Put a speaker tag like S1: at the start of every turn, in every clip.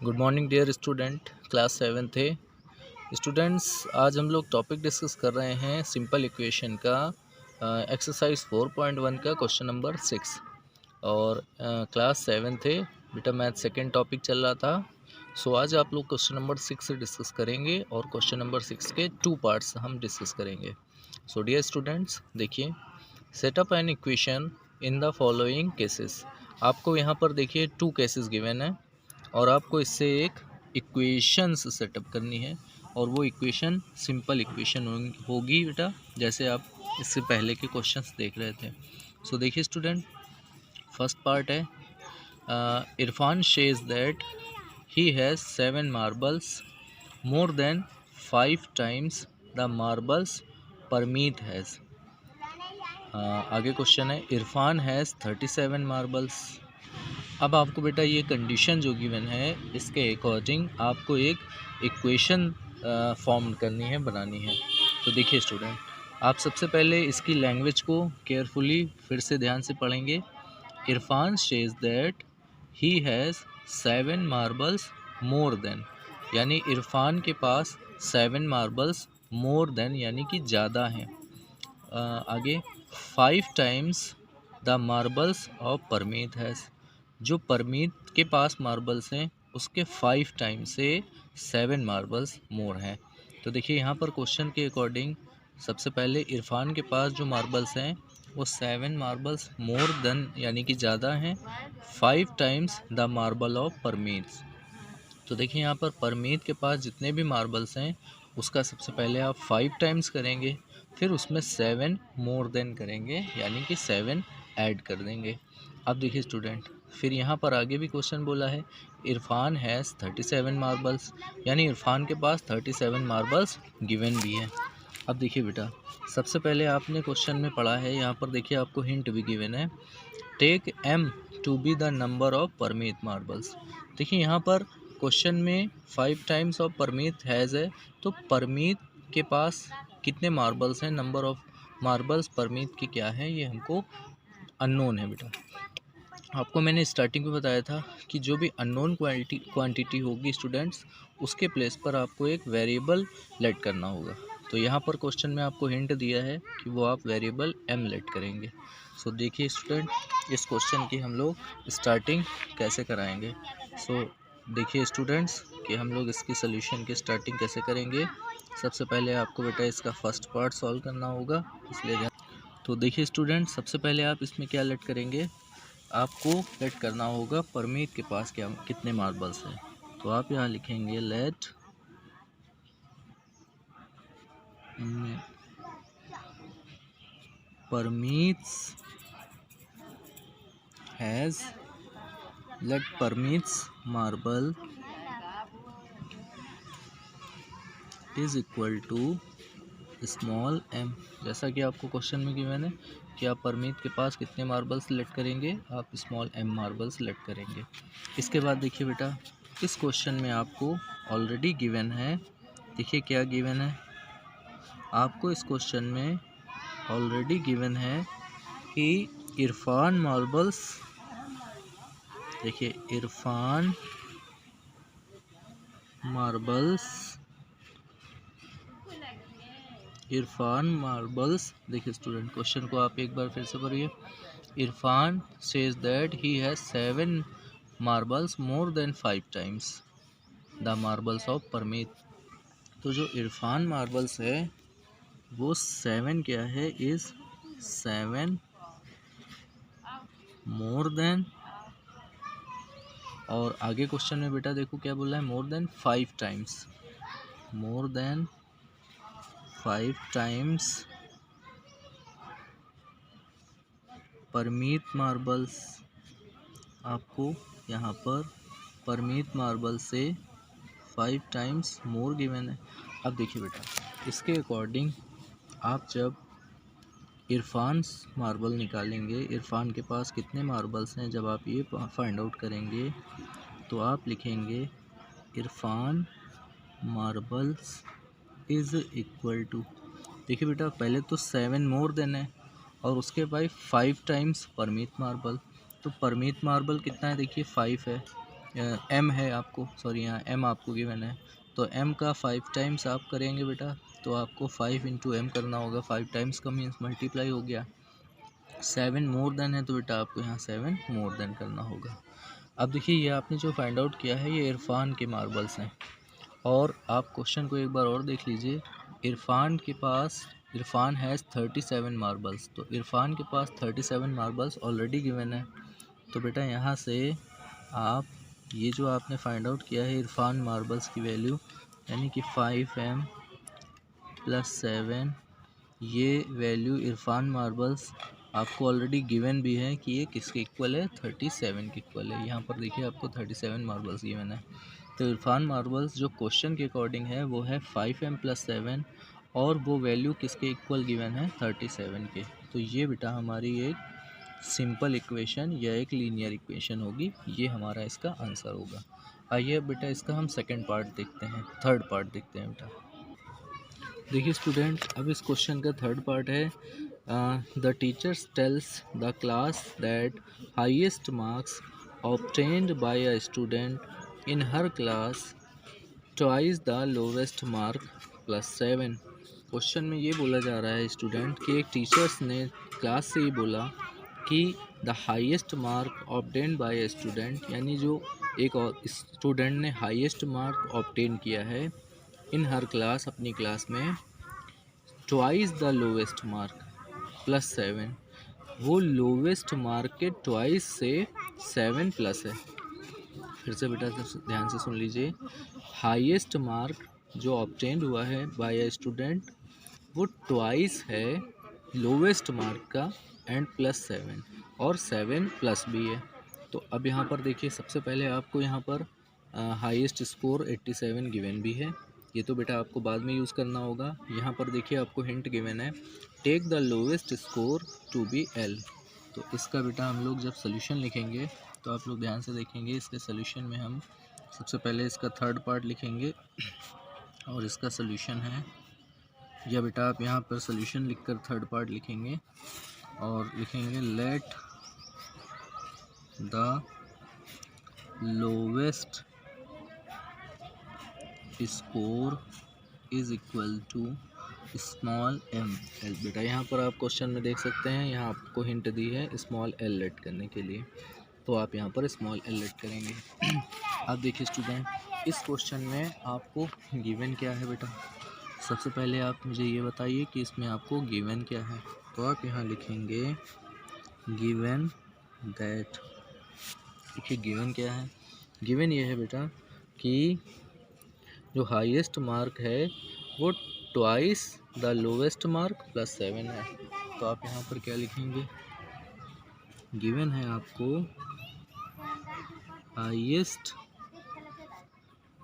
S1: Good morning dear student, class 7th है। Students, आज हम लोग टॉपिक डिस्कस कर रहे हैं सिंपल इक्वेशन का एक्सरसाइज 4.1 का क्वेश्चन नंबर 6 और क्लास 7th है बेटा। मैथ सेकंड टॉपिक चल रहा था। सो आज आप लोग क्वेश्चन नंबर 6 डिस्कस करेंगे और क्वेश्चन नंबर 6 के 2 पार्ट्स हम डिस्कस करेंगे। सो डियर स्टूडेंट्स, देखिए, setup an equation in the following cases. आपको यहाँ पर देखिए 2 केसेस गिवन है और आपको इससे एक इक्वेशंस सेटअप करनी है और वो इक्वेशन सिंपल इक्वेशन होगी बेटा, जैसे आप इससे पहले के क्वेश्चंस देख रहे थे। सो देखिए स्टूडेंट, फर्स्ट पार्ट है Irfan says that he has 7 marbles more than 5 times the marbles Parmeet has. आगे क्वेश्चन है इरफान हैज़ 37 मार्बल्स। अब आपको बेटा ये कंडीशन जो गिवन है इसके अकॉर्डिंग आपको एक इक्वेशन फॉर्म करनी है, बनानी है। तो देखिए स्टूडेंट, आप सबसे पहले इसकी लैंग्वेज को केयरफुली फिर से ध्यान से पढ़ेंगे। Irfan says that he has 7 marbles more than, यानी इरफान के पास 7 मार्बल्स मोर देन यानी कि ज़्यादा हैं। आगे 5 times the marbles of Parmeet has, जो परमीत के पास मार्बल्स हैं उसके 5 टाइम से 7 मार्बल्स मोर हैं। तो देखिए यहाँ पर क्वेश्चन के अकॉर्डिंग सबसे पहले इरफान के पास जो मार्बल्स हैं वो 7 मार्बल्स मोर देन यानी कि ज़्यादा हैं 5 times the marble of Parmeet. तो देखिए यहाँ पर परमीत के पास जितने भी मार्बल्स हैं उसका सबसे पहले आप 5 टाइम्स करेंगे, फिर उसमें 7 मोर देन करेंगे यानी कि 7 ऐड कर देंगे। अब देखिए स्टूडेंट, फिर यहाँ पर आगे भी क्वेश्चन बोला है इरफान हैज़ 37 मार्बल्स, यानी इरफान के पास 37 मार्बल्स गिवन भी है। अब देखिए बेटा, सबसे पहले आपने क्वेश्चन में पढ़ा है, यहाँ पर देखिए आपको हिंट भी गिवन है, take m to be the number of Parmeet marbles. देखिए यहाँ पर क्वेश्चन में 5 टाइम्स ऑफ परमीत हैज़ है, तो परमीत के पास कितने मार्बल्स हैं, नंबर ऑफ मार्बल्स परमीत की क्या है, ये हमको अननोन है बेटा। आपको मैंने स्टार्टिंग में बताया था कि जो भी अननोन क्वांटिटी होगी स्टूडेंट्स, उसके प्लेस पर आपको एक वेरिएबल लेट करना होगा। तो यहाँ पर क्वेश्चन में आपको हिंट दिया है कि वो आप वेरिएबल m लेट करेंगे। सो देखिए स्टूडेंट, इस क्वेश्चन की हम लोग स्टार्टिंग कैसे कराएंगे। सो देखिए स्टूडेंट्स कि हम लोग इसकी सोल्यूशन की स्टार्टिंग कैसे करेंगे। सबसे पहले आपको बेटा इसका फर्स्ट पार्ट सॉल्व करना होगा, इसलिए तो देखिए स्टूडेंट, सबसे पहले आप इसमें क्या लेट करेंगे, आपको लेट करना होगा परमीत के पास क्या कितने मार्बल्स हैं। तो आप यहाँ लिखेंगे let Parmeet's has, let Parmeet's marble is equal to small m। जैसा कि आपको क्वेश्चन में गिवन है कि आप परमीत के पास कितने मार्बल्स सेलेक्ट करेंगे, आप स्मॉल m मार्बल सेलेक्ट करेंगे। इसके बाद देखिए बेटा, इस क्वेश्चन में आपको ऑलरेडी गिवन है, देखिए क्या गिवन है आपको इस क्वेश्चन में ऑलरेडी गिवन है कि इरफान मार्बल्स, देखिए इरफान मार्बल्स, देखिए स्टूडेंट क्वेश्चन को आप एक बार फिर से पढ़िए। Irfan says that he has 7 marbles more than 5 times the marbles of Parmeet. तो जो इरफान मार्बल्स है वो 7 क्या है, इज 7 मोर देन, और आगे क्वेश्चन में बेटा देखो क्या बोला है, मोर देन 5 टाइम्स, मोर देन 5 टाइम्स परमीत मार्बल्स। आपको यहाँ पर परमीत मार्बल से 5 टाइम्स मोर गिवन है। अब देखिए बेटा, इसके अकॉर्डिंग आप जब इरफान मार्बल निकालेंगे, इरफान के पास कितने मार्बल्स हैं, जब आप ये फाइंड आउट करेंगे तो आप लिखेंगे Irfan marbles is equal to, देखिए बेटा पहले तो 7 मोर देन है और उसके बाद 5 टाइम्स परमीत मार्बल। तो परमीत मार्बल कितना है, देखिए 5 है, एम है आपको, सॉरी यहाँ एम आपको गिवन है, तो एम का 5 टाइम्स आप करेंगे बेटा, तो आपको 5 इंटू एम करना होगा। 5 टाइम्स का मीन्स मल्टीप्लाई हो गया। 7 मोर देन है तो बेटा आपको यहाँ 7 मोर देन करना होगा। अब देखिए ये आपने जो फाइंड आउट किया है ये इरफान के मार्बल्स हैं, और आप क्वेश्चन को एक बार और देख लीजिए। इरफान हैज़ 37 मार्बल्स, तो इरफान के पास 37 मार्बल्स ऑलरेडी गिवन है। तो बेटा यहाँ से आप ये जो आपने फाइंड आउट किया है इरफान मार्बल्स की वैल्यू, यानी कि 5m + 7, ये वैल्यू इरफान मार्बल्स आपको ऑलरेडी गिवन भी है कि ये किसके इक्वल है, 37 के इक्वल है। यहाँ पर देखिए आपको 37 मार्बल्स गिवन है। तो इरफान मार्बल्स जो क्वेश्चन के अकॉर्डिंग है वो है 5m + 7, और वो वैल्यू किसके इक्वल गिवन है, 37 के। तो ये बेटा हमारी एक सिंपल इक्वेशन या एक लीनियर इक्वेशन होगी, ये हमारा इसका आंसर होगा। आइए अब बेटा इसका हम सेकंड पार्ट देखते हैं, थर्ड पार्ट देखते हैं बेटा। देखिए स्टूडेंट, अब इस क्वेश्चन का थर्ड पार्ट है, the teachers tells the class that highest marks obtained by a student in her class twice the lowest mark +7। Question में ये बोला जा रहा है स्टूडेंट कि एक टीचर्स ने क्लास से ये बोला कि the highest mark obtained by a student, यानी जो एक स्टूडेंट ने हाईएस्ट मार्क ऑब्टेन किया है इन हर क्लास, अपनी क्लास में, ट्वाइस द लोवेस्ट मार्क +7, वो लोवेस्ट मार्क के ट्वाइस से 7 प्लस है। फिर से बेटा ध्यान से सुन लीजिए, हाईएस्ट मार्क जो ऑब्टेन्ड हुआ है बाय ए स्टूडेंट वो ट्वाइस है लोवेस्ट मार्क का एंड +7, और 7 प्लस भी है। तो अब यहाँ पर देखिए, सबसे पहले आपको यहाँ पर हाईएस्ट स्कोर 87 गिवन भी है, ये तो बेटा आपको बाद में यूज़ करना होगा। यहाँ पर देखिए आपको हिंट गिवन है, take the lowest score to be L। तो इसका बेटा हम लोग जब सोल्यूशन लिखेंगे तो आप लोग ध्यान से देखेंगे, इसके सोल्यूशन में हम सबसे पहले इसका थर्ड पार्ट लिखेंगे और इसका सोल्यूशन है, या बेटा आप यहाँ पर सोल्यूशन लिखकर थर्ड पार्ट लिखेंगे और लिखेंगे let the lowest score is equal to small m l। बेटा यहाँ पर आप क्वेश्चन में देख सकते हैं, यहाँ आपको हिंट दी है स्मॉल l लेट करने के लिए, तो आप यहाँ पर स्मॉल l लेट करेंगे। अब देखिए स्टूडेंट, इस क्वेश्चन में आपको गिवन क्या है बेटा, सबसे पहले आप मुझे ये बताइए कि इसमें आपको गिवन क्या है। तो आप यहाँ लिखेंगे गिवन दैट, देखिए गिवन क्या है, गिवन ये है बेटा कि जो हाईएस्ट मार्क है वो ट्वाइस द लोवेस्ट मार्क +7 है। तो आप यहाँ पर क्या लिखेंगे, गिवन है आपको highest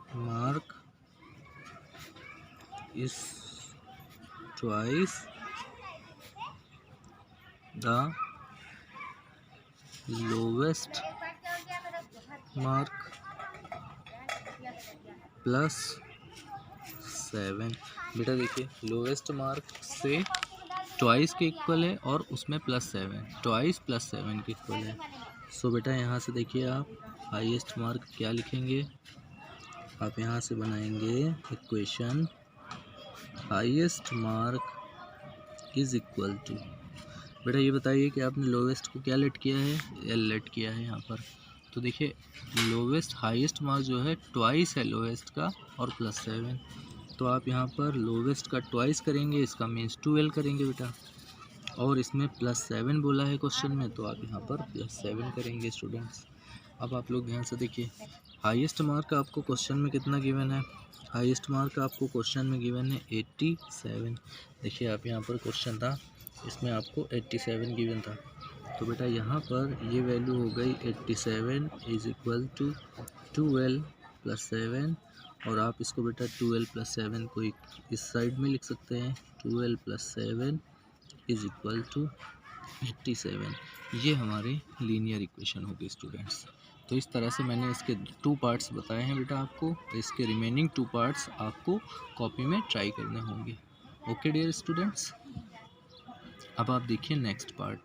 S1: mark is twice the lowest mark +7। बेटा देखिए लोवेस्ट मार्क से ट्वाइस के इक्वल है और उसमें +7, ट्वाइस +7 के इक्वल है। सो बेटा यहाँ से देखिए आप हाईएस्ट मार्क क्या लिखेंगे, आप यहाँ से बनाएंगे equation highest mark is equal to, बेटा ये बताइए कि आपने लोवेस्ट को क्या लेट किया है, L लेट किया है यहाँ पर। तो देखिए लोवेस्ट हाईएस्ट मार्क जो है ट्वाइस है लोवेस्ट का और +7, तो आप यहाँ पर लोवेस्ट का ट्वाइस करेंगे, इसका मीन्स 2L करेंगे बेटा, और इसमें +7 बोला है क्वेश्चन में, तो आप यहाँ पर +7 करेंगे स्टूडेंट्स। अब आप लोग ध्यान से देखिए, हाईएस्ट मार्क आपको क्वेश्चन में कितना गिवन है, हाईएस्ट मार्क आपको क्वेश्चन में गिवन है 87। देखिए आप यहाँ पर क्वेश्चन था, इसमें आपको 87 गिवन था, तो बेटा यहाँ पर ये वैल्यू हो गई 87 इज इक्वल टू 2L + 7, और आप इसको बेटा 2L + 7 को इस साइड में लिख सकते हैं, 2L + 7 इज इक्वल टू 87। ये हमारे लीनियर इक्वेशन होगी स्टूडेंट्स। तो इस तरह से मैंने इसके 2 पार्ट्स बताए हैं बेटा आपको, तो इसके रिमेनिंग 2 पार्ट्स आपको कॉपी में ट्राई करने होंगे। ओके डियर स्टूडेंट्स, अब आप देखिए नेक्स्ट पार्ट।